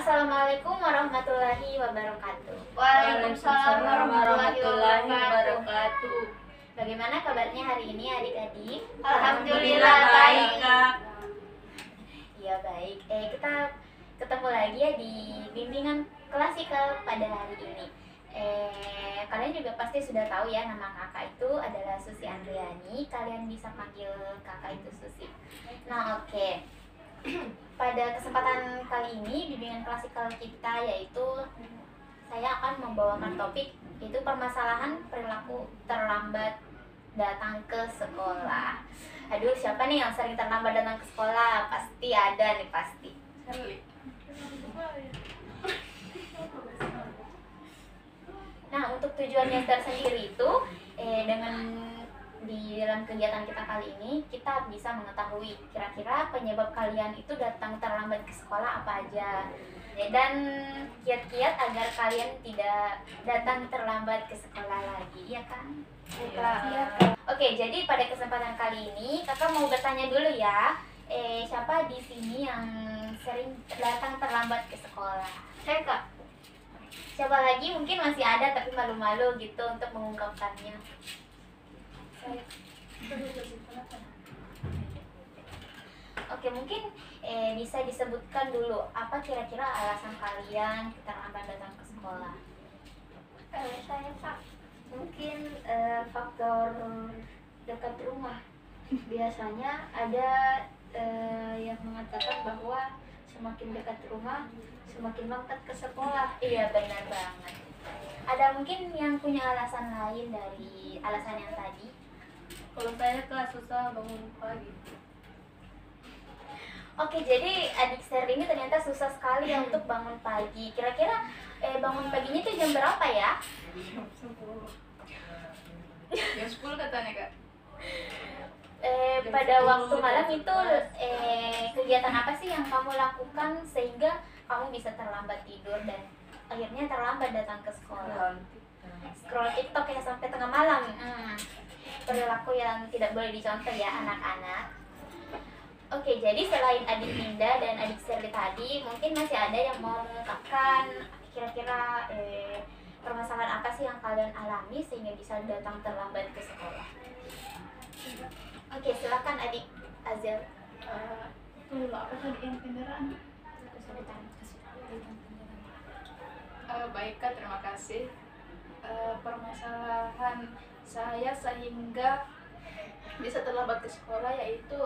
Assalamualaikum warahmatullahi wabarakatuh. Waalaikumsalam warahmatullahi wabarakatuh. Bagaimana kabarnya hari ini adik-adik? Alhamdulillah baik, Kak. Ya baik. Kita ketemu lagi ya di bimbingan klasikal pada hari ini. Kalian juga pasti sudah tahu ya, nama kakak itu adalah Susi Andriani. Kalian bisa panggil kakak itu Susi. Nah, oke. Pada kesempatan kali ini bimbingan klasikal kita yaitu saya akan membawakan topik yaitu permasalahan perilaku terlambat datang ke sekolah. Aduh, siapa nih yang sering terlambat datang ke sekolah? Pasti ada nih, pasti. Nah, untuk tujuannya tersendiri itu dengan di dalam kegiatan kita kali ini kita bisa mengetahui kira-kira penyebab kalian itu datang terlambat ke sekolah apa aja, dan kiat-kiat agar kalian tidak datang terlambat ke sekolah lagi, ya kan? Ya. Oke, jadi pada kesempatan kali ini kakak mau bertanya dulu ya, siapa di sini yang sering datang terlambat ke sekolah? Saya, Kak. Siapa lagi? Mungkin masih ada tapi malu-malu gitu untuk mengungkapkannya. Oke, mungkin bisa disebutkan dulu apa kira-kira alasan kalian terlambat datang ke sekolah? Saya, Kak, mungkin faktor dekat rumah. Biasanya ada yang mengatakan bahwa semakin dekat rumah semakin lengkap ke sekolah. Iya, benar banget. Ada mungkin yang punya alasan lain dari alasan yang tadi? Kalau saya, Kak, susah bangun pagi. Oke, jadi adik Ser ini ternyata susah sekali ya untuk bangun pagi. Kira-kira bangun paginya itu jam berapa ya? Jam 10 katanya, Kak. Pada waktu malam itu kegiatan apa sih yang kamu lakukan sehingga kamu bisa terlambat tidur dan akhirnya terlambat datang ke sekolah? Scroll TikTok ya sampai tengah malam. Perilaku yang tidak boleh dicontoh ya anak-anak. Oke, jadi selain adik Linda dan adik Sherly tadi, mungkin masih ada yang mau mengungkapkan kira-kira permasalahan apa sih yang kalian alami sehingga bisa datang terlambat ke sekolah? Oke, silakan adik Azel. Dulu apa tadi yang kendaraan? Baik, Kak, terima kasih. Permasalahan saya sehingga bisa terlambat ke sekolah yaitu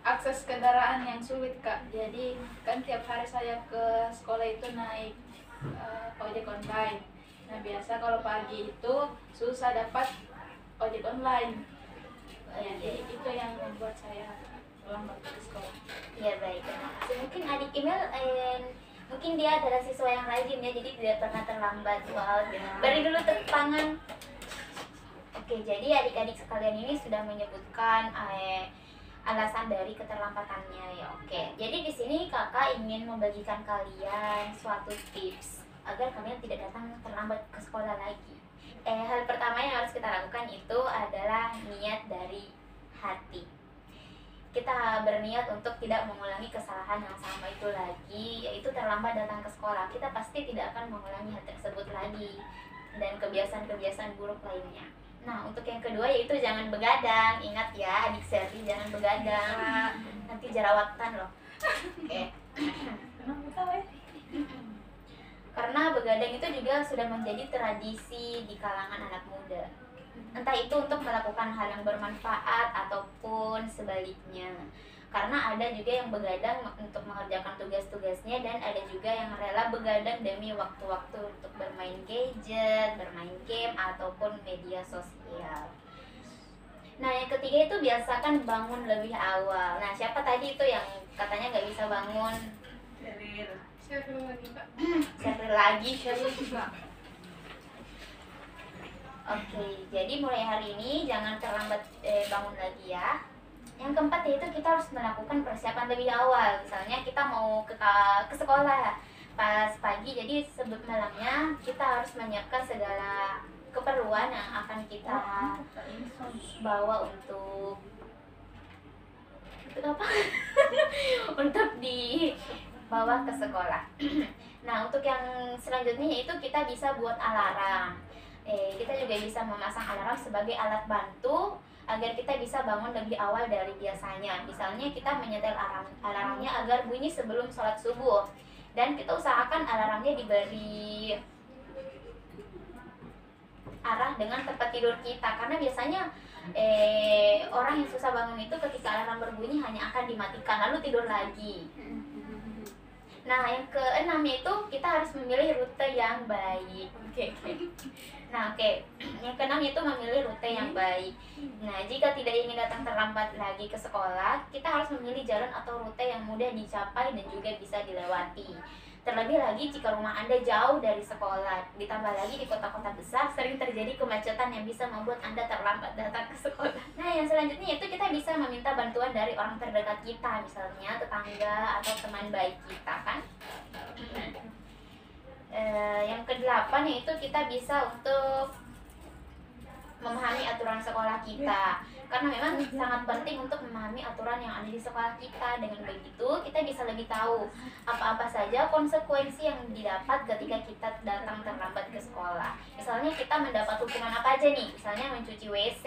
akses kendaraan yang sulit, Kak. Jadi kan tiap hari saya ke sekolah itu naik ojek online. Nah, biasa kalau pagi itu susah dapat ojek online. Jadi itu yang membuat saya terlambat ke sekolah. Ya baik, terima kasih. Mungkin adik Emil mungkin dia adalah siswa yang rajin ya, jadi tidak pernah terlambat. Wow, beri dulu tepuk tangan. Oke, jadi adik-adik sekalian ini sudah menyebutkan alasan dari keterlambatannya ya. Oke, jadi di sini kakak ingin membagikan kalian suatu tips agar kalian tidak datang terlambat ke sekolah lagi. Hal pertama yang harus kita lakukan itu adalah niat dari hati. Kita berniat untuk tidak mengulangi kesalahan yang sama itu lagi, yaitu terlambat datang ke sekolah. Kita pasti tidak akan mengulangi hal tersebut lagi dan kebiasaan-kebiasaan buruk lainnya. Nah, untuk yang kedua yaitu jangan begadang. Ingat ya, adik Sherly, jangan begadang. Nanti jerawatan loh. Oke. Karena begadang itu juga sudah menjadi tradisi di kalangan anak muda. Entah itu untuk melakukan hal yang bermanfaat ataupun sebaliknya. Karena ada juga yang begadang untuk mengerjakan tugas-tugasnya dan ada juga yang rela begadang demi waktu-waktu untuk bermain gadget, bermain game, ataupun media sosial. Nah, yang ketiga itu biasakan bangun lebih awal. Nah, siapa tadi itu yang katanya nggak bisa bangun? Siapa lagi, Pak? Siapa lagi? Oke, jadi mulai hari ini jangan terlambat bangun lagi ya. Yang keempat yaitu kita harus melakukan persiapan lebih awal. Misalnya kita mau ke sekolah pas pagi, jadi sebelum malamnya kita harus menyiapkan segala keperluan yang akan kita bawa untuk apa? Untuk bawa ke sekolah. Nah, untuk yang selanjutnya yaitu kita bisa buat alarm. Kita juga bisa memasang alarm sebagai alat bantu agar kita bisa bangun lebih awal dari biasanya. Misalnya kita menyetel alarmnya agar bunyi sebelum sholat subuh. Dan kita usahakan alarmnya diberi arah dengan tempat tidur kita, karena biasanya orang yang susah bangun itu ketika alarm berbunyi hanya akan dimatikan lalu tidur lagi. Nah, yang keenam yaitu kita harus memilih rute yang baik. Yang keenam yaitu memilih rute yang baik. Nah, jika tidak ingin datang terlambat lagi ke sekolah, kita harus memilih jalan atau rute yang mudah dicapai dan juga bisa dilewati. Terlebih lagi jika rumah Anda jauh dari sekolah, ditambah lagi di kota-kota besar sering terjadi kemacetan yang bisa membuat Anda terlambat datang ke sekolah. Nah, yang selanjutnya itu kita bisa meminta bantuan dari orang terdekat kita, misalnya tetangga atau teman baik kita, kan? Yang kedelapan yaitu kita bisa untuk memahami aturan sekolah kita, karena memang sangat penting untuk memahami aturan yang ada di sekolah kita. Dengan begitu kita bisa lebih tahu apa-apa saja konsekuensi yang didapat ketika kita datang terlambat ke sekolah. Misalnya kita mendapat hukuman apa aja nih, misalnya mencuci WC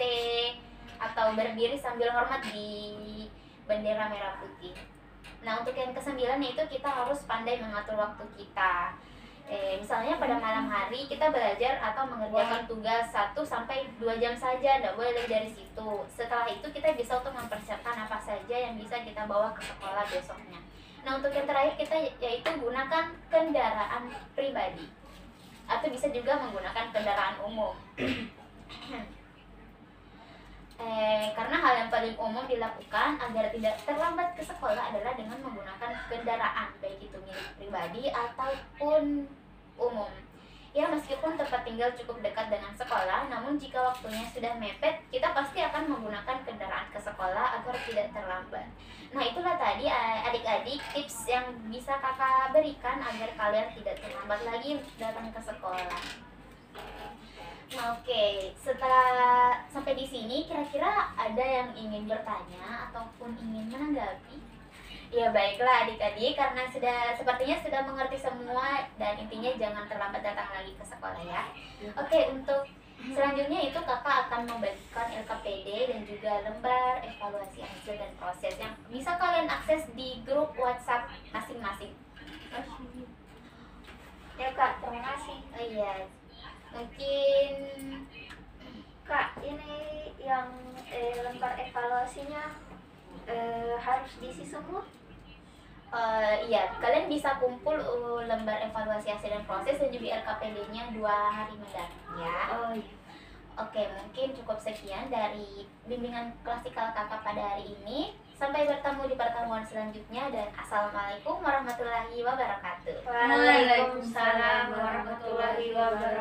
atau berdiri sambil hormat di bendera merah putih. Nah, untuk yang kesembilan yaitu kita harus pandai mengatur waktu kita. Misalnya pada malam hari kita belajar atau mengerjakan tugas 1-2 jam saja, tidak boleh lebih dari situ. Setelah itu kita bisa untuk mempersiapkan apa saja yang bisa kita bawa ke sekolah besoknya. Nah, untuk yang terakhir kita yaitu gunakan kendaraan pribadi atau bisa juga menggunakan kendaraan umum. Karena hal yang paling umum dilakukan agar tidak terlambat ke sekolah adalah dengan menggunakan kendaraan, baik itu milik pribadi ataupun umum. Ya, meskipun tempat tinggal cukup dekat dengan sekolah, namun jika waktunya sudah mepet, kita pasti akan menggunakan kendaraan ke sekolah agar tidak terlambat. Nah, itulah tadi adik-adik tips yang bisa kakak berikan agar kalian tidak terlambat lagi datang ke sekolah. Nah, oke, setelah sampai di sini, kira-kira ada yang ingin bertanya ataupun ingin menanggapi? Ya, baiklah adik-adik, karena sepertinya sudah mengerti semua dan intinya jangan terlambat datang lagi ke sekolah ya. Oke, untuk selanjutnya itu kakak akan membagikan LKPD dan juga lembar evaluasi hasil dan proses yang bisa kalian akses di grup WhatsApp masing-masing. Ya kak, terima kasih. Oh iya, mungkin kak ini yang lembar evaluasinya harus diisi semua? Iya, kalian bisa kumpul lembar evaluasi hasil dan proses dan juga LKPD-nya 2 hari mendatang ya. Oh iya. Oke, mungkin cukup sekian dari bimbingan klasikal kakak pada hari ini. Sampai bertemu di pertemuan selanjutnya dan assalamualaikum warahmatullahi wabarakatuh. Waalaikumsalam warahmatullahi wabarakatuh.